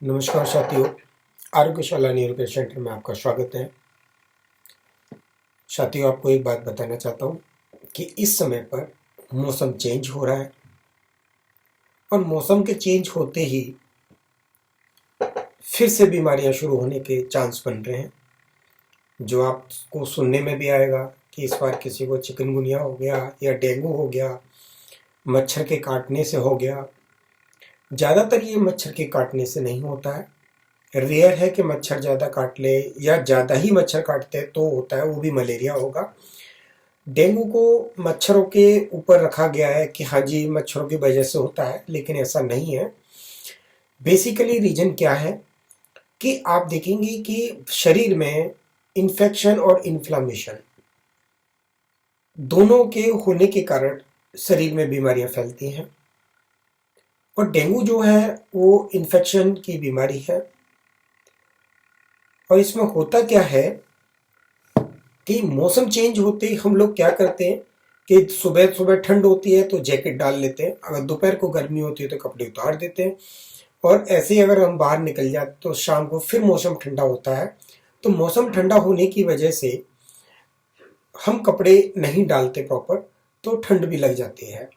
नमस्कार साथियों, आरोग्यशाला neuro centre में आपका स्वागत है। साथियों, आपको एक बात बताना चाहता हूँ कि इस समय पर मौसम चेंज हो रहा है और मौसम के चेंज होते ही फिर से बीमारियां शुरू होने के चांस बन रहे हैं। जो आपको सुनने में भी आएगा कि इस बार किसी को चिकनगुनिया हो गया या डेंगू हो गया, मच्छर के काटने से हो गया। ज़्यादातर ये मच्छर के काटने से नहीं होता है, रेयर है कि मच्छर ज़्यादा काट ले या ज़्यादा ही मच्छर काटते हैं तो होता है, वो भी मलेरिया होगा। डेंगू को मच्छरों के ऊपर रखा गया है कि हाँ जी मच्छरों की वजह से होता है, लेकिन ऐसा नहीं है। बेसिकली रीजन क्या है कि आप देखेंगे कि शरीर में इन्फेक्शन और इन्फ्लामेशन दोनों के होने के कारण शरीर में बीमारियां फैलती हैं। और डेंगू जो है वो इन्फेक्शन की बीमारी है। और इसमें होता क्या है कि मौसम चेंज होते ही हम लोग क्या करते हैं कि सुबह सुबह ठंड होती है तो जैकेट डाल लेते हैं, अगर दोपहर को गर्मी होती है तो कपड़े उतार देते हैं। और ऐसे ही अगर हम बाहर निकल जाते तो शाम को फिर मौसम ठंडा होता है। तो मौसम ठंडा होने की वजह से हम कपड़े नहीं डालते प्रॉपर, तो ठंड भी लग जाती है।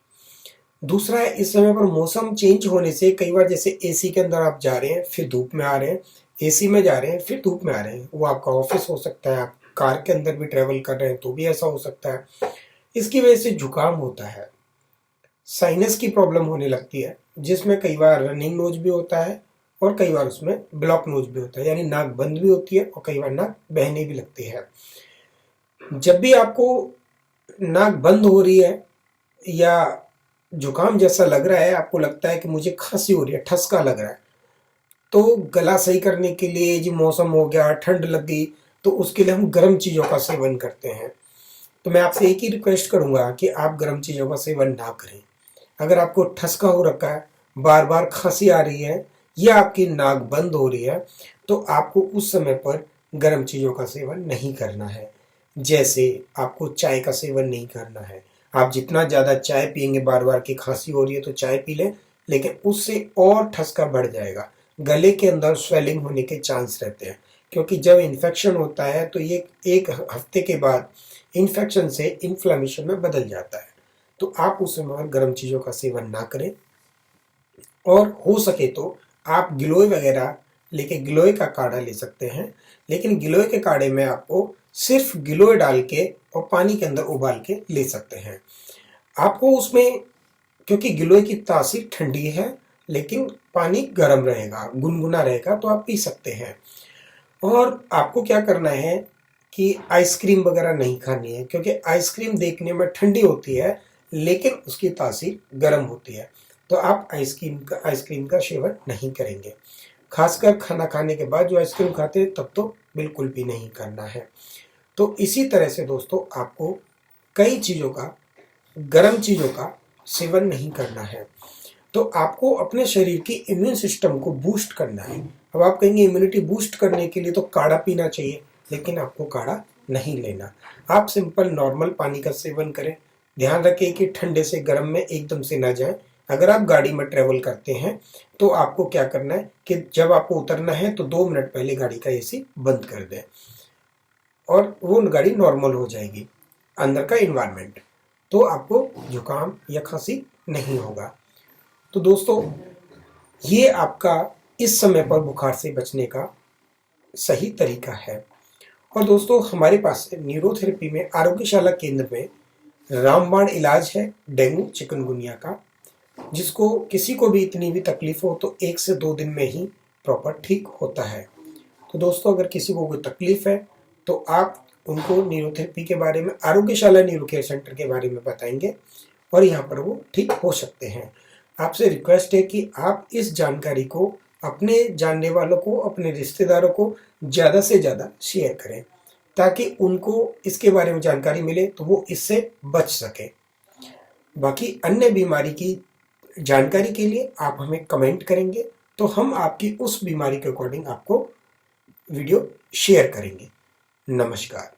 दूसरा है, इस समय पर मौसम चेंज होने से कई बार जैसे एसी के अंदर आप जा रहे हैं फिर धूप में आ रहे हैं, एसी में जा रहे हैं फिर धूप में आ रहे हैं। वो आपका ऑफिस हो सकता है, आप कार के अंदर भी ट्रेवल कर रहे हैं तो भी ऐसा हो सकता है। इसकी वजह से जुकाम होता है, साइनस की प्रॉब्लम होने लगती है, जिसमें कई बार रनिंग नोज भी होता है और कई बार उसमें ब्लॉक नोज भी होता है, यानी नाक बंद भी होती है और कई बार नाक बहने भी लगती है। जब भी आपको नाक बंद हो रही है या जुकाम जैसा लग रहा है, आपको लगता है कि मुझे खांसी हो रही है, ठसका लग रहा है, तो गला सही करने के लिए जी मौसम हो गया, ठंड लग गई, तो उसके लिए हम गर्म चीज़ों का सेवन करते हैं। तो मैं आपसे एक ही रिक्वेस्ट करूंगा कि आप गर्म चीज़ों का सेवन ना करें। अगर आपको ठसका हो रखा है, बार बार खांसी आ रही है या आपकी नाक बंद हो रही है, तो आपको उस समय पर गर्म चीज़ों का सेवन नहीं करना है। जैसे आपको चाय का सेवन नहीं करना है। आप जितना ज़्यादा चाय पिएंगे, बार बार की खांसी हो रही है तो चाय पी लें, लेकिन उससे और ठसका बढ़ जाएगा, गले के अंदर स्वेलिंग होने के चांस रहते हैं। क्योंकि जब इन्फेक्शन होता है तो ये एक हफ्ते के बाद इन्फेक्शन से इन्फ्लेमेशन में बदल जाता है। तो आप उस समय गर्म चीज़ों का सेवन ना करें। और हो सके तो आप गिलोय वगैरह लेके गिलोय का काढ़ा ले सकते हैं, लेकिन गिलोय के काढ़े में आपको सिर्फ गिलोय डाल के और पानी के अंदर उबाल के ले सकते हैं। आपको उसमें, क्योंकि गिलोय की तासीर ठंडी है लेकिन पानी गर्म रहेगा, गुनगुना रहेगा, तो आप पी सकते हैं। और आपको क्या करना है कि आइसक्रीम वगैरह नहीं खानी है, क्योंकि आइसक्रीम देखने में ठंडी होती है लेकिन उसकी तासीर गर्म होती है। तो आप आइसक्रीम का सेवन नहीं करेंगे। खासकर खाना खाने के बाद जो आइसक्रीम खाते हैं तब तो बिल्कुल भी नहीं करना है। तो इसी तरह से दोस्तों, आपको कई चीज़ों का, गर्म चीज़ों का सेवन नहीं करना है। तो आपको अपने शरीर की इम्यून सिस्टम को बूस्ट करना है। अब आप कहेंगे इम्यूनिटी बूस्ट करने के लिए तो काढ़ा पीना चाहिए, लेकिन आपको काढ़ा नहीं लेना। आप सिंपल नॉर्मल पानी का सेवन करें। ध्यान रखें कि ठंडे से गर्म में एकदम से ना जाएं। अगर आप गाड़ी में ट्रेवल करते हैं तो आपको क्या करना है कि जब आपको उतरना है तो 2 मिनट पहले गाड़ी का एसी बंद कर दें और वो गाड़ी नॉर्मल हो जाएगी, अंदर का इन्वायरमेंट, तो आपको जुकाम या खांसी नहीं होगा। तो दोस्तों, ये आपका इस समय पर बुखार से बचने का सही तरीका है। और दोस्तों, हमारे पास न्यूरोथेरेपी में आरोग्यशाला केंद्र में रामबाण इलाज है डेंगू चिकनगुनिया का, जिसको किसी को भी इतनी भी तकलीफ हो तो 1 से 2 दिन में ही प्रॉपर ठीक होता है। तो दोस्तों, अगर किसी को कोई तकलीफ है तो आप उनको न्यूरोथेरेपी के बारे में, आरोग्यशाला न्यूरो केयर सेंटर के बारे में बताएंगे और यहाँ पर वो ठीक हो सकते हैं। आपसे रिक्वेस्ट है कि आप इस जानकारी को अपने जानने वालों को, अपने रिश्तेदारों को ज़्यादा से ज़्यादा शेयर करें, ताकि उनको इसके बारे में जानकारी मिले तो वो इससे बच सकें। बाकी अन्य बीमारी की जानकारी के लिए आप हमें कमेंट करेंगे तो हम आपकी उस बीमारी के अकॉर्डिंग आपको वीडियो शेयर करेंगे। नमस्कार।